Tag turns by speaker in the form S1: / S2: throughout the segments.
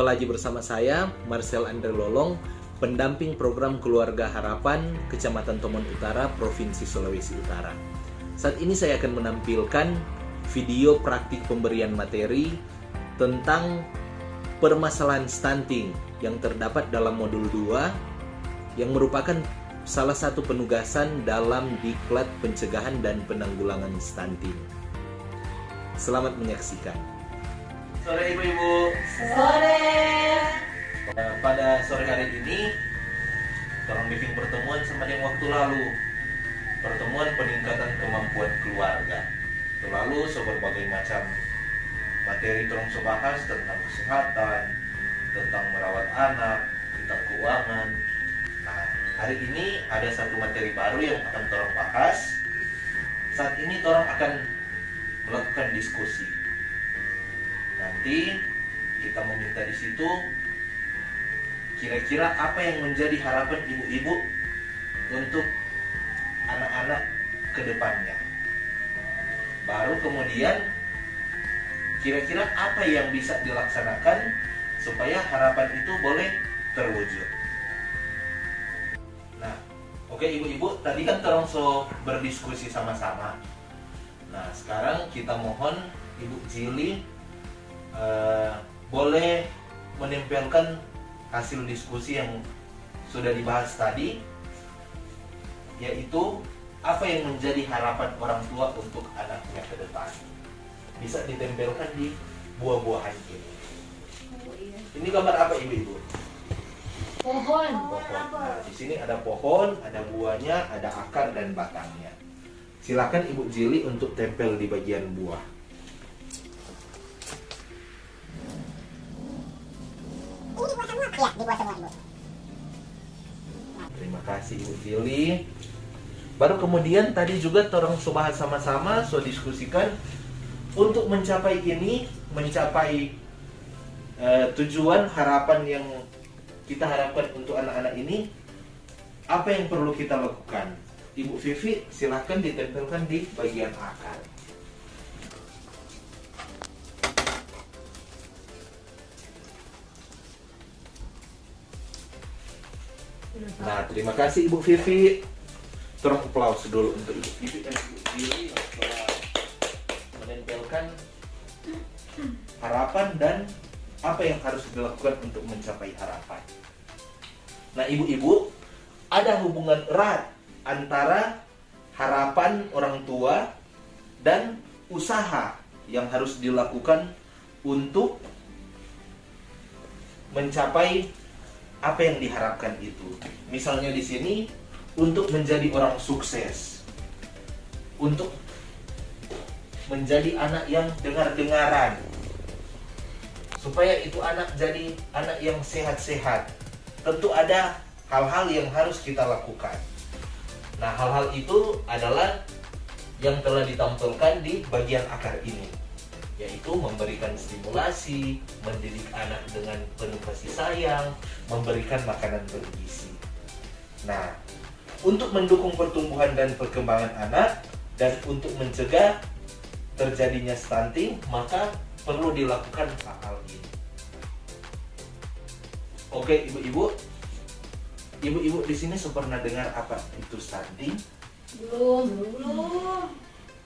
S1: lagi bersama saya, Marcel Andre Lolong, pendamping program Keluarga Harapan, Kecamatan Tomon Utara, Provinsi Sulawesi Utara. Saat ini saya akan menampilkan video praktik pemberian materi tentang permasalahan stunting yang terdapat dalam modul 2 yang merupakan salah satu penugasan dalam Diklat Pencegahan dan Penanggulangan Stunting. Selamat menyaksikan. Sore ibu-ibu.
S2: Sore.
S1: Pada sore hari ini, orang bikin pertemuan sama yang waktu lalu. Pertemuan peningkatan kemampuan keluarga. Lalu berbagai macam materi terus bahas tentang kesehatan, tentang merawat anak, tentang keuangan. Nah, hari ini ada satu materi baru yang akan orang bahas. Saat ini orang akan melakukan diskusi. Nanti kita meminta di situ kira-kira apa yang menjadi harapan ibu-ibu untuk anak-anak ke depannya. Baru kemudian kira-kira apa yang bisa dilaksanakan supaya harapan itu boleh terwujud. Nah, oke ibu-ibu, tadi kan terong berdiskusi sama-sama. Nah, sekarang kita mohon Ibu Jili boleh menempelkan hasil diskusi yang sudah dibahas tadi, yaitu apa yang menjadi harapan orang tua untuk anaknya ke depan. Bisa ditempelkan di buah-buahan ini. Ini gambar apa ibu-ibu?
S2: Pohon.
S1: Pohon. Nah, di sini ada pohon, ada buahnya, ada akar dan batangnya. Silakan Ibu Jili untuk tempel di bagian buah.
S2: Ya, dibuat semua ibu.
S1: Terima kasih Ibu Jili. Baru kemudian tadi juga orang bahas sama-sama, diskusikan untuk mencapai ini, mencapai tujuan harapan yang kita harapkan untuk anak-anak ini, apa yang perlu kita lakukan? Ibu Vivi, silahkan ditempelkan di bagian akar. Nah, terima kasih Ibu Vivi. Terus aplaus dulu untuk Ibu Vivi dan Ibu Jili telah menempelkan harapan dan apa yang harus dilakukan untuk mencapai harapan. Nah, ibu-ibu, ada hubungan erat antara harapan orang tua dan usaha yang harus dilakukan untuk mencapai apa yang diharapkan itu. Misalnya di sini untuk menjadi orang sukses, untuk menjadi anak yang dengar-dengaran, supaya itu anak jadi anak yang sehat-sehat. Tentu ada hal-hal yang harus kita lakukan. Nah, hal-hal itu adalah yang telah ditampilkan di bagian akar ini, yaitu memberikan stimulasi, mendidik anak dengan penuh kasih sayang, memberikan makanan bergizi. Nah, untuk mendukung pertumbuhan dan perkembangan anak dan untuk mencegah terjadinya stunting, maka perlu dilakukan hal ini. Oke, ibu-ibu, di sini pernah dengar apa itu stunting?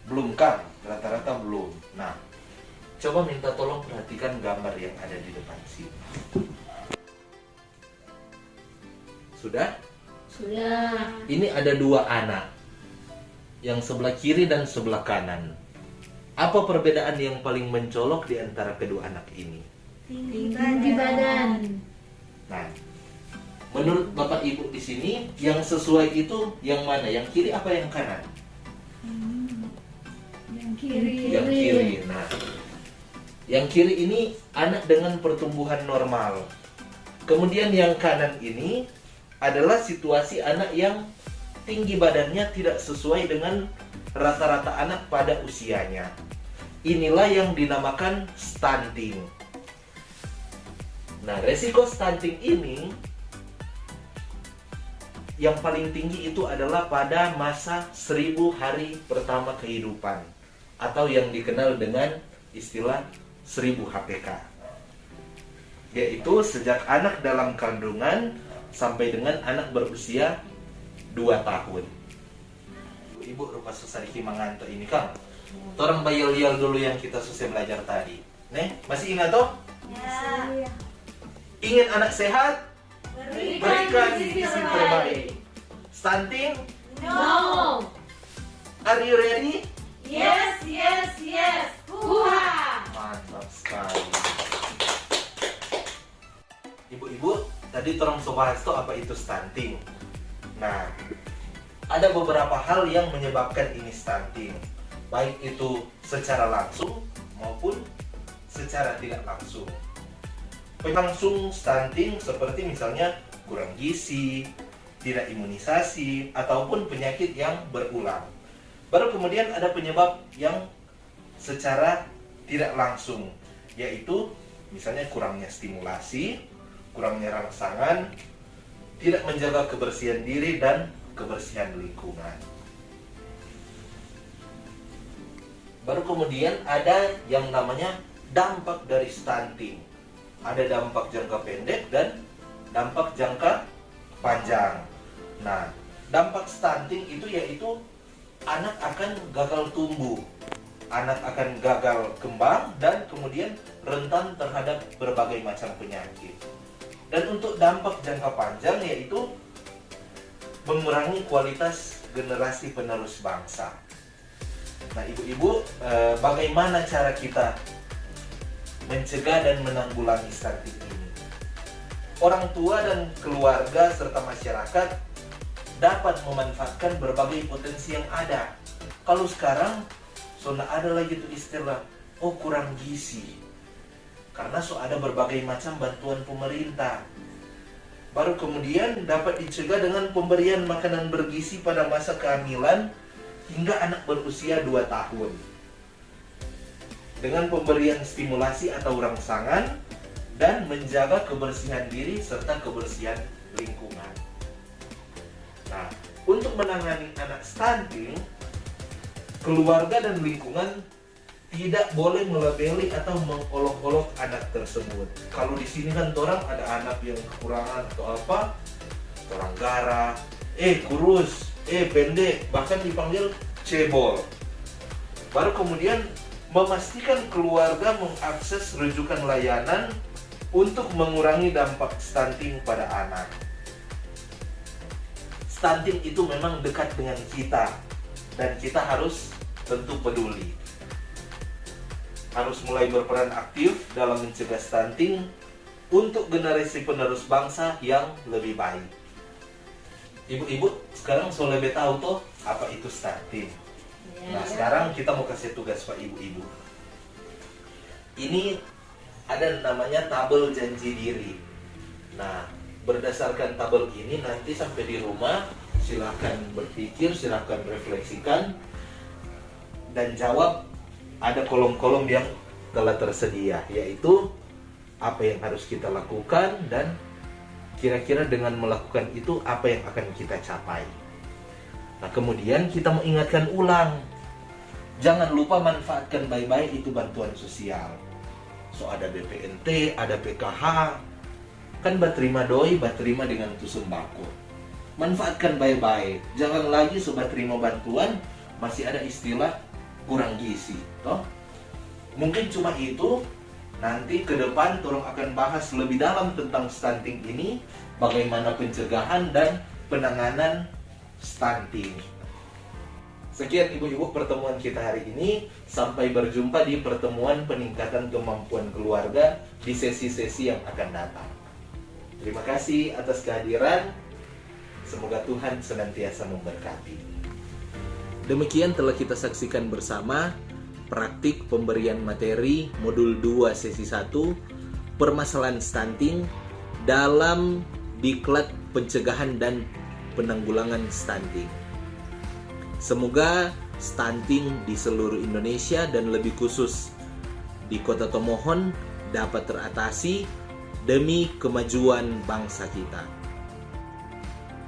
S1: Belum kan? Rata-rata belum. Nah, coba minta tolong perhatikan gambar yang ada di depan sini. Sudah?
S2: Sudah.
S1: Ini ada dua anak, yang sebelah kiri dan sebelah kanan. Apa perbedaan yang paling mencolok di antara kedua anak ini?
S2: Tinggi badan.
S1: Nah, menurut Bapak Ibu di sini, yang sesuai itu yang mana? Yang kiri apa yang kanan?
S2: Yang kiri.
S1: Yang kiri. Nah, yang kiri ini anak dengan pertumbuhan normal. Kemudian yang kanan ini adalah situasi anak yang tinggi badannya tidak sesuai dengan rata-rata anak pada usianya. Inilah yang dinamakan stunting. Nah, resiko stunting ini yang paling tinggi itu adalah pada masa 1000 hari pertama kehidupan, atau yang dikenal dengan istilah 1000 HPK. yaitu sejak anak dalam kandungan sampai dengan anak berusia 2 tahun. Ibu rupa susah manganto ini Kang. Torang bayal-yal dulu yang kita susah belajar tadi. Nih, masih ingat toh?
S2: Ya.
S1: Ingin anak sehat? Berikan gizi terbaik. Stunting?
S2: No.
S1: Are you ready?
S2: Yes, yes, yes. Huha.
S1: Mantap sekali. Ibu-ibu, tadi torang so bahas tuh apa itu stunting. Nah, ada beberapa hal yang menyebabkan ini stunting. Baik itu secara langsung maupun secara tidak langsung. Pelangsung stunting seperti misalnya kurang gizi, tidak imunisasi, ataupun penyakit yang berulang. Baru kemudian ada penyebab yang secara tidak langsung, yaitu misalnya kurangnya stimulasi, kurangnya rangsangan, tidak menjaga kebersihan diri dan kebersihan lingkungan. Baru kemudian ada yang namanya dampak dari stunting. Ada dampak jangka pendek dan dampak jangka panjang. Nah, dampak stunting itu yaitu anak akan gagal tumbuh, anak akan gagal kembang, dan kemudian rentan terhadap berbagai macam penyakit. Dan untuk dampak jangka panjang yaitu mengurangi kualitas generasi penerus bangsa. Nah, ibu-ibu, bagaimana cara kita mencegah dan menanggulangi stunting ini? Orang tua dan keluarga serta masyarakat dapat memanfaatkan berbagai potensi yang ada. Kalau sekarang, sudah ada lagi tuh istilah, oh kurang gizi. Karena ada berbagai macam bantuan pemerintah. Baru kemudian dapat dicegah dengan pemberian makanan bergizi pada masa kehamilan hingga anak berusia 2 tahun. Dengan pemberian stimulasi atau rangsangan dan menjaga kebersihan diri serta kebersihan lingkungan. Nah, untuk menangani anak stunting, keluarga dan lingkungan tidak boleh melabeli atau mengolok-olok anak tersebut. Kalau di sini kan orang ada anak yang kekurangan atau apa, orang garah, kurus, pendek, bahkan dipanggil cebol. Baru kemudian memastikan keluarga mengakses rujukan layanan untuk mengurangi dampak stunting pada anak. Stunting itu memang dekat dengan kita dan kita harus tentu peduli. Harus mulai berperan aktif dalam mencegah stunting untuk generasi penerus bangsa yang lebih baik. Ibu-ibu sekarang sudah lebih tahu tuh apa itu stunting. Nah, sekarang kita mau kasih tugas Pak ibu-ibu. Ini ada namanya tabel janji diri. Nah, berdasarkan tabel ini nanti sampai di rumah silahkan berpikir, silahkan refleksikan dan jawab. Ada kolom-kolom yang telah tersedia, yaitu apa yang harus kita lakukan dan kira-kira dengan melakukan itu apa yang akan kita capai. Nah, kemudian kita mengingatkan ulang, jangan lupa manfaatkan baik-baik itu bantuan sosial. So ada BPNT, ada PKH, kan baterima doi, baterima dengan tu sembako. Manfaatkan baik-baik, jangan lagi sobat terima bantuan masih ada istilah kurang gizi, toh? Mungkin cuma itu. Nanti ke depan Torong akan bahas lebih dalam tentang stunting ini, bagaimana pencegahan dan penanganan stunting. Sekian ibu-ibu pertemuan kita hari ini. Sampai berjumpa di pertemuan peningkatan kemampuan keluarga di sesi-sesi yang akan datang. Terima kasih atas kehadiran. Semoga Tuhan senantiasa memberkati. Demikian telah kita saksikan bersama praktik pemberian materi modul 2 sesi 1 permasalahan stunting dalam diklat pencegahan dan penanggulangan stunting. Semoga stunting di seluruh Indonesia dan lebih khusus di Kota Tomohon dapat teratasi demi kemajuan bangsa kita.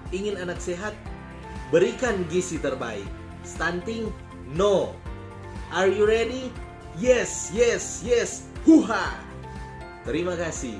S1: Ingin anak sehat? Berikan gizi terbaik. Stunting? No. Are you ready? Yes, yes, yes. Huha! Terima kasih.